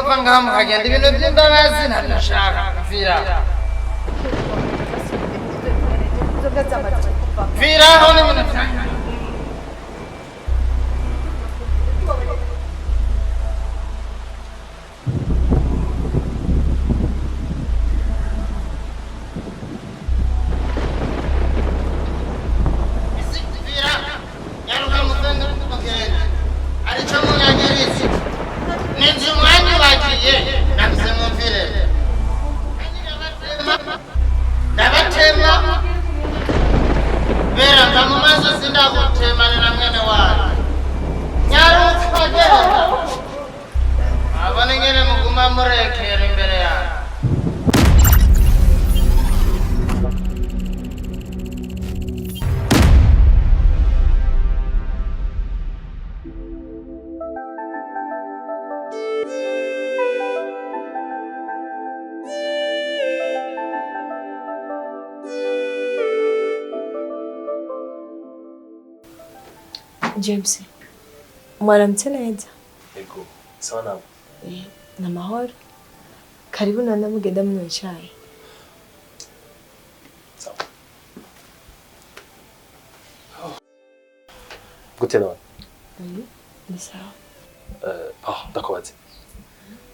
mukava ngaha mukagenda ibintu by'imbabazi ntabishaka mvira mviraho n'ibintu byanyu James, mwaramutse neza? Ego, sawa nawe? Na mahoro. Karibu nanda mugenda mnywa chai. Sawa. Gute none? Ni sawa. Ndakubaze.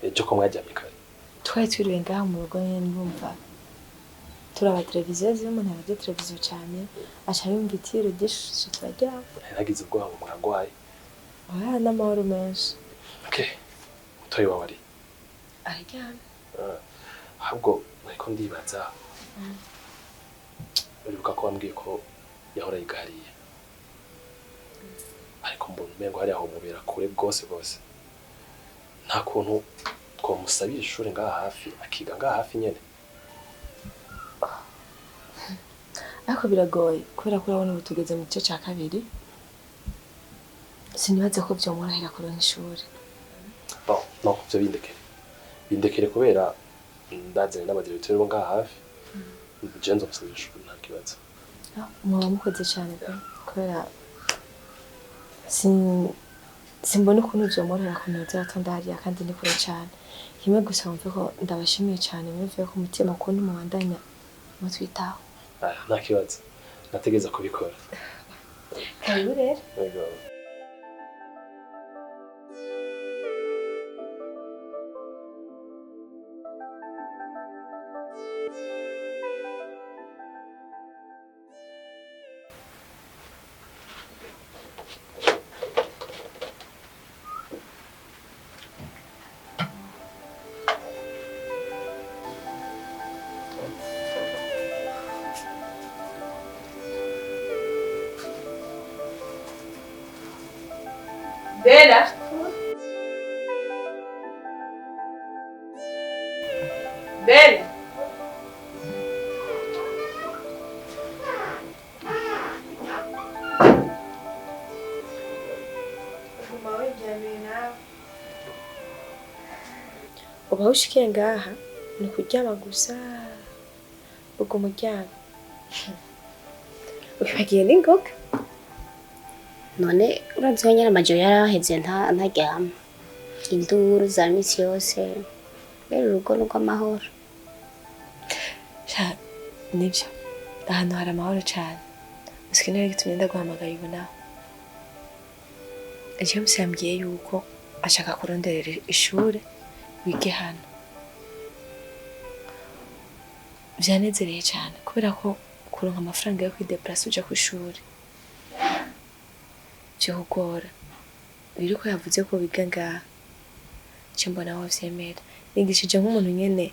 Ejo ko mwajyamye kare. Twari twiriwe ngaha mu rugo nyene ndumva. Turaba televiziyo zirimo ntabyo televiziyo cyane. Acha yumva itiro gisho turajya. Nagize ubwoba ngo mwagwaye. Oya n'amahoro menshi. Okay. Mutoyi wawe ari? Aryamye. Ahubwo ariko ndibaza. Uribuka ko wambwiye ko yahora yigariye. Ariko mbona umengo hari aho mubera kure bwose bwose. Nta kuntu twamusabira ishuri ngaha hafi akiga ngaha hafi nyene. Ariko biragoye kubera ko urabona ubu tugeze mu gice cya kabiri. Sinibaze ko byomworohera kuronka ishuri. No, byo bindekere kubera ndazanye n'abadirektori bo ngaha hafi. Je nzomusabira ishuri nta kibazo. Muba mukoze cyane pe kubera simbona ukuntu byomworohera kuneza atonda hariya kandi ni kure cyane. Kimwe gusa mvuga ko ndabashimiye cyane mvuye ku mutima ukuntu mubandanya mutwitaho. Nta kibazo. Nategeza kubikora. Karibu rero. Yego. Bella. Bella. Uba ushikiye ngaha ni kuryama gusa ubwo umuryango ukibagiye n'ingoga. None urazi ko nyine amajoro yaraheze ntaryama induru za misi yose rero urugo rw'amahoro. Nibyo ahantu hari amahoro cyane gusa niyo gitumye ndaguhamagaye ubu nawe. James yambwiye yuko ashaka kuronderera ishuri wige hano. Byanezereye cyane kubera ko kuronka amafaranga yo kwideplasa uja ku ishuri byogora. Biri ko yavuze ko biga ngaha cyo mbona aho vyemera. Nigishije nk'umuntu nyene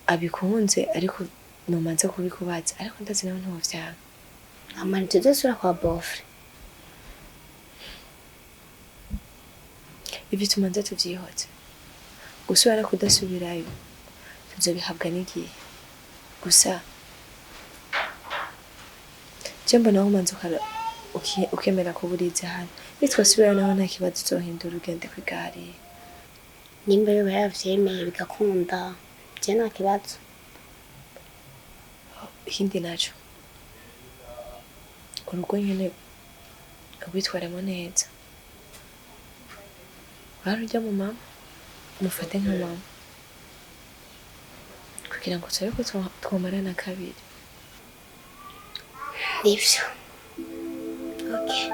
abikunze ariko nomanze kubikubaza ariko ndazi nawe ntuvyanga. Amanite zosura kwa bofre. Ibi tumanze tuvyihoze. Gusubira kudasubirayo tuzobihabwa n'igihe. Gusa Jembo naho manze ukemera ko burize hano. Nitwasubira naho nta kibazo uzohindura ugende kwigari. Nimba yo yavyemeye bigakunda je nta kibazo. Ikindi naco urugo nyene ubitwaremo neza. barujya mu mama mufate nka mama kugira ngo tsabe ko twomarana kabiri. Nibyo. Okay.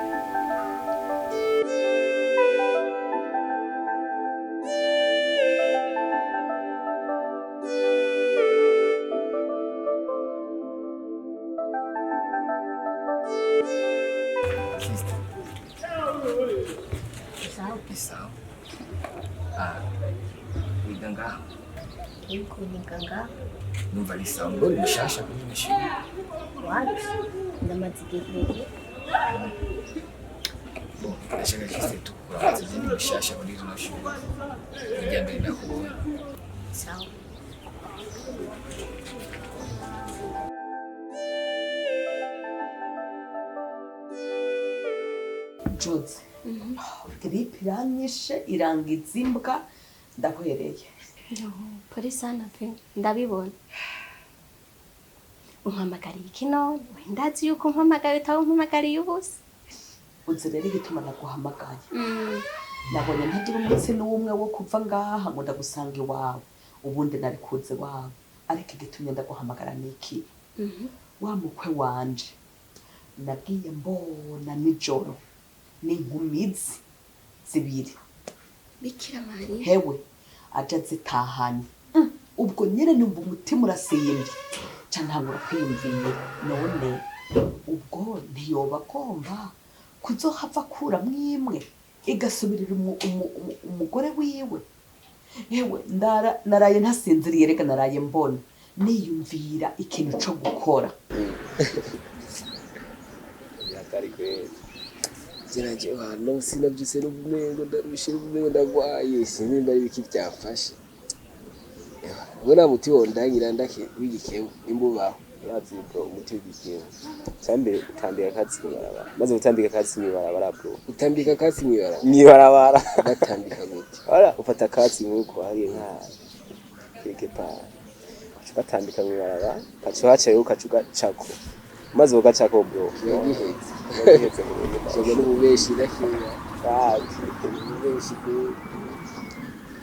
Pisau. Niganga. Niko niganga. Numva lisau ngo bishasha kuri mishini. Wapi? Ndamazigirire. Bo, ndashaka kise tukura zindi bishasha muri rino shuri. Njya mbere nakubona. Sawa. Jose. Gripe iranyishe irangiza imbwa ndahwereye. Pori sana pe ndabibona. Umpamagariye iki none? Ndazi yuko umpamagaye utaho umpamagariye ubusa. Uzi rero igituma naguhamagaye. Nabonye ntagira umunsi n'umwe wo kuva ngaha ngo ndagusanga iwawe. Ubundi nari kuze wawe. Ariko igitumye ndaguhamagara niki? Wa mukwe wanje. Nagiye mbona nijoro. N'inkumizi zibiri. Bikira Maria. Hewe aja zitahanye. Ubwo nyene numva umutima urasimye. Cantangura kwiyumvira none ubwo ntiyoba agomba kuzohava akura mwimwe igasubirira umugore wiwe. Hewe naraye ntasinziriye reka naraye mbona niyumvira ikintu co gukora. Yatari kweli. Jina je hano sinavyise n'ubumengo ndarushe n'ubumengo ndagwaye sinimba ari biki byafashe. Ubona muti wondangira ndake wigikewe imbubaho yazi bro umuti wigikewe. Cyambere utambika katsi mwibarabara. Maze utambika katsi mwibarabara bro. Utambika katsi mwibarabara. Mwibarabara gatambika gute? Wala ufata katsi nkuko hari nka keke pa. Gatambika mwibarabara. Kacho hacha yo kachuga chako. Maze ugacako bro. Yagihetse. Yagihetse mu nyuma. Soga n'ububeshi ndakiya. Ububeshi bro.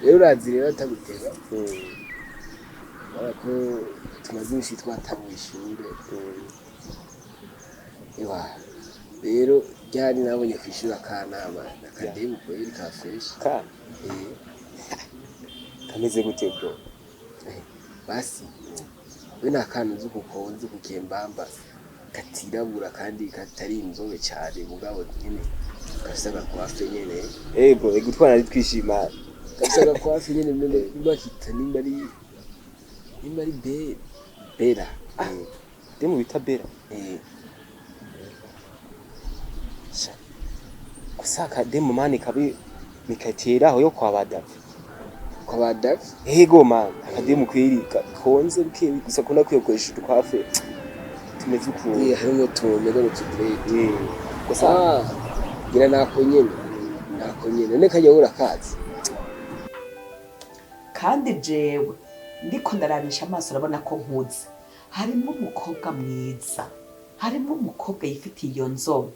Rero urazi rero atagutega. Ariko tumaze iminsi twatabuye ishure. Ewa rero ryari nabonye kwishura kanama nakademu kweri ka fresh ka kameze gute bro? Basi we nakana uzi kukonze kukembamba katirabura kandi katari inzobe cyane mugabo nyine gasaga kwafe nyene bro igutwana ari twishima gasaga kwafe nyene nimba kita nimba ari bera demu bita bera kusaka demu mani kabi mikatera aho yo kwa badafi ego man akademu kwiri konze buke gusa kuna kwiyokoresha tukwafe tumeze ukuntu harimo tumeze n'utudrede gusa gira nako nyene nekajya ura kazi kandi jewe ndiko ndarabisha amaso urabona ko nkuze harimo umukobwa mwiza harimo umukobwa yifitiye iyo nzobe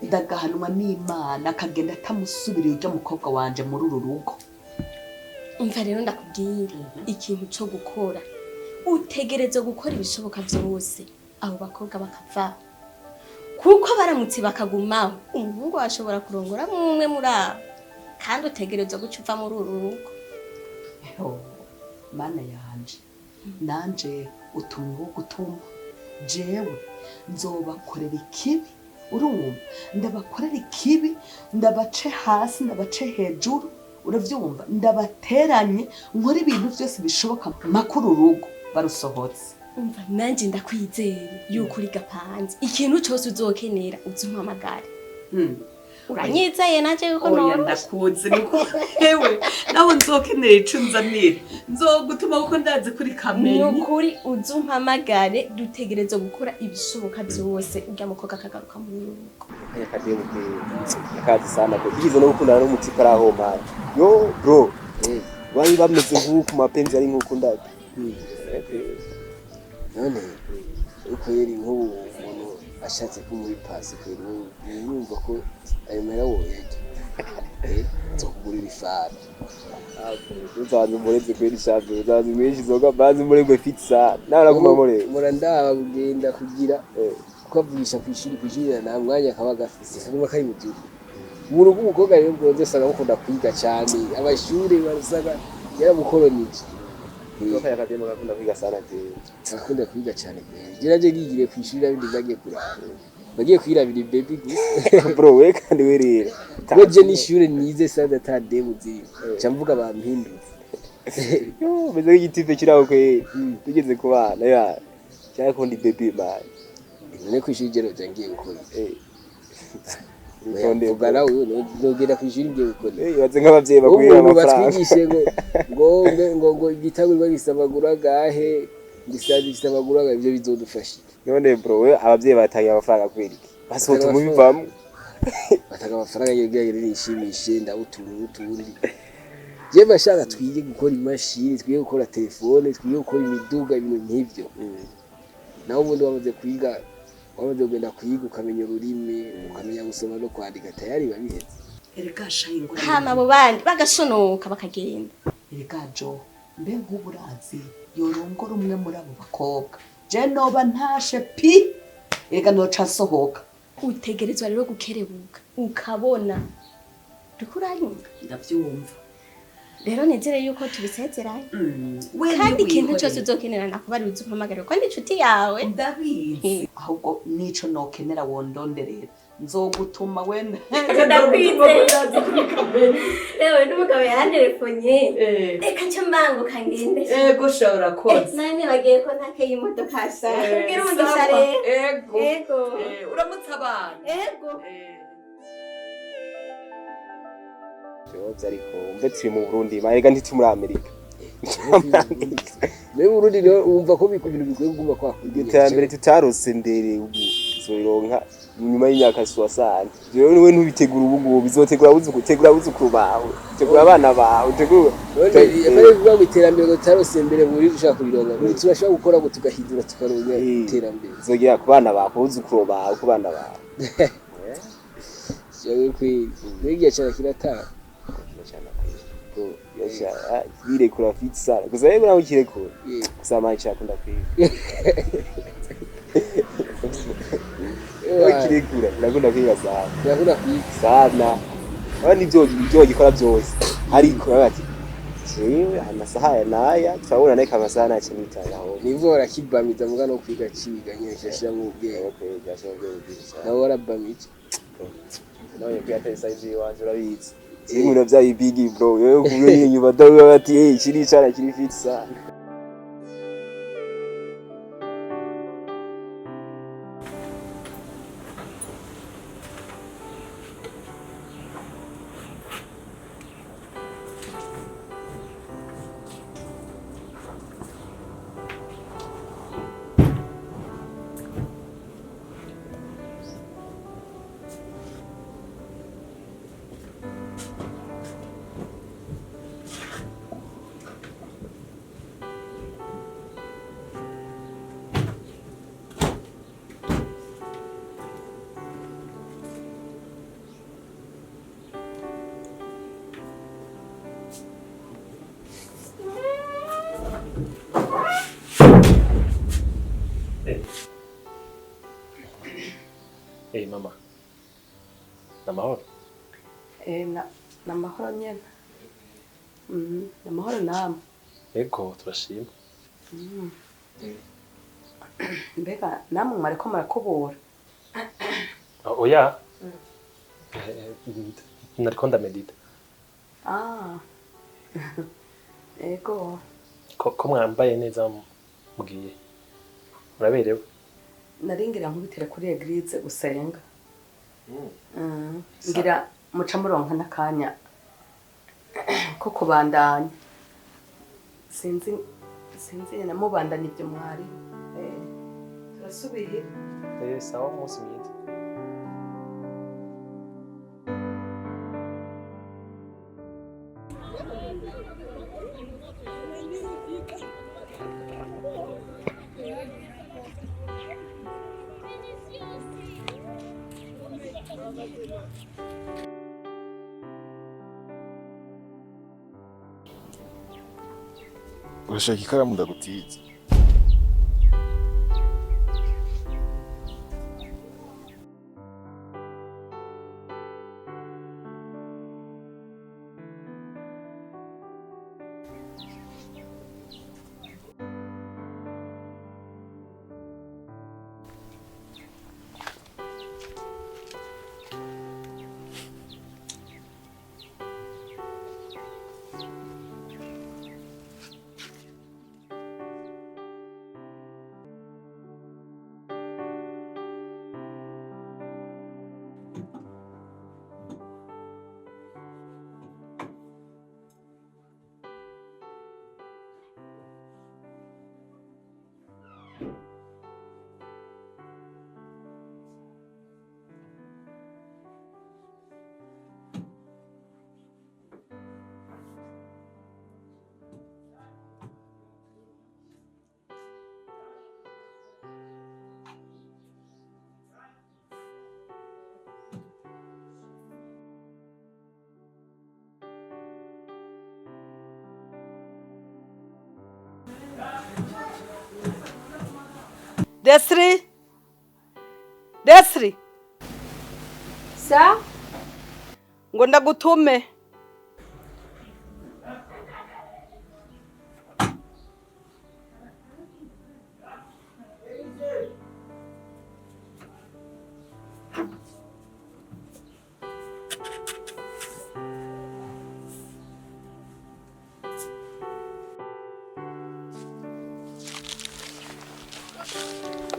ndagahanwa n'Imana akagenda atamusubiriye ujya mukobwa wanje muri uru rugo. Umva rero ndakubwira ikintu cyo gukora utegereze gukora ibishoboka byose abo bakobwa bakava kuko baramutse bakagumaho umuhungu washobora kurongora umwe muri abo kandi utegereze gucuva muri uru rugo. Mana yanje nanje utumwe gutuma jewe nzobakorera ikibi urumva ndabakorera ikibi ndabace hasi ndabace hejuru uravyumva ndabateranye nkora ibintu byose bishoboka makuru rugo barusohotse. Umva nanje ndakwizera yuko uri gapanze ikintu cyose uzokenera uzumpamagare. Uranyizeye naje yuko none ndakuze niko hewe naho nzokenera icunzanira nzogutuma uko ndazi kuri kamenyi nukuri uzumpamagare dutegereze gukora ibishoboka byose ujya mukobwa kagaruka mu rugo. Akademu akazi sana ko bigize no gukundana n'umutika araho man yo bro bari bameze nk'uko mapenzi ari nk'uko ndati none uko yeri nk'ubu ashatse ko muri pasi kwero yumva ko ayo mera wo yaje nzokugurira ifana uzaza umurezi kweli shabe uzaza umwishi zoga bazi umurengwe pizza naraguma muri murandaba kugenda kugira kukavugisha kwishuri na mwanya akaba gafise kaguma kari mu gihugu umuntu w'umukobwa rero bwoze usanga mukunda kwiga cyane abashure barasaga yaramukolonije Ndoka ya kademo gakunda kwiga sana je akunda kwiga cyane je gigire kwishuri abindi bagiye kuraba bagiye kwirabira baby bro we kandi we rero weje n'ishure nize sada ta debuzi cyamvuga bampindutse yo beze nk'igitipe kiraho kwe tugeze kubana ya cyako ndi baby man ne kwishuri je roje ngiye gukora Ntonde ubara uyu nogera kwishuri ngiye gukora baze nk'abavyeyi bakwira amafaranga batwigishe ngo igitabo gisabagura gahe gisabagura gahe ibyo bizodufasha none bro we abavyeyi batangiye amafaranga kweri basohoka mu bivamo batanga amafaranga yegeye nishimishe ndabutundi je bashaka twige gukora imashini twige gukora telefone twige gukora imiduga ibintu nk'ivyo naho ubundi bamaze kwiga wamaze kugenda kwiga ukamenya ururimi ukamenya gusoma no kwandika tayari babiheze erega shayingo hama abo bandi bagashonoka bakagenda erega jo mbe nk'uburazi yorongora umwe muri abo bakobwa je noba ntashe pi erega noca sohoka utegerezwa rero gukerebuka ukabona dukuranyumva ndavyumva rero nizere yuko tubisezeranye kandi ikintu cyose uzokenera nakubari uzumpamagara ko ndi inshuti yawe ndabizi ahubwo nico nokenera wondonderera nzogutuma wenda ewe n'umugabo yanderefonye reka cyo mbango kangende ego shora koze nani bagiye ko ntake y'imodoka asa ubwira umugisha rero ego uramutse abana ego ariko mbe turi mu Burundi marega ntiti muri Amerika me Burundi rero umva ko ibintu bikwiye kuguma kwa iterambere tutarose ndere ubu zoronka nyuma y'imyaka 60 rero niwe ntubitegura ubu ngubu bizotegura buzukuru bawe tegura abana bawe tegura yamare kuvuga ngo iterambere ngo tutarose mbere buri dushaka kubironga buri turashaka gukora ngo tugahindura tukaronka iterambere zogera ku bana bawe buzukuru bawe ku bana bawe cyo kwigiye cyane kirataka yasha bire kura pizza gusa yego nawe kirekura gusa amayi akunda kwiga kirekura nakunda kwiga sana abandi byo gikora byose ariko bati jewe amasaha ya naya twabona neka amasaha na kintu cyanaho nivora kibamiza muga no kwiga kiga nyeshashira mu bwenge okay byashoboye byinshi nawe warabamije nawe kwiyatesa ije wanje urabizi Zimwe vya bigi bro yewe kuyo nyuma dawe bati kiri cyara kiri fit sana Hey mama. Namahoro. Namahoro nyene. Namahoro namwe. Ego turashima. Mbega namwe mwariko murakubura. Oya. Nariko ndamedita. Ego. Ko mwambaye neza mugiye. Muraberewe. Naringira nkubitira kuri eglise gusenga. Ngira muca muronka nakanya ko kubandanya. Sinzi nyene mubandanya ibyo mwari. Turasubiye. Sawa umunsi mwiza. Urashaka ikaramu ndagutiza? Desri, Sa? ngo ndagutume.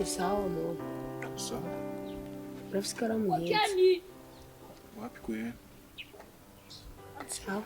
Sawa mo. Sawa. Rafiki karamu hezi. Wapi kwenu? Sawa.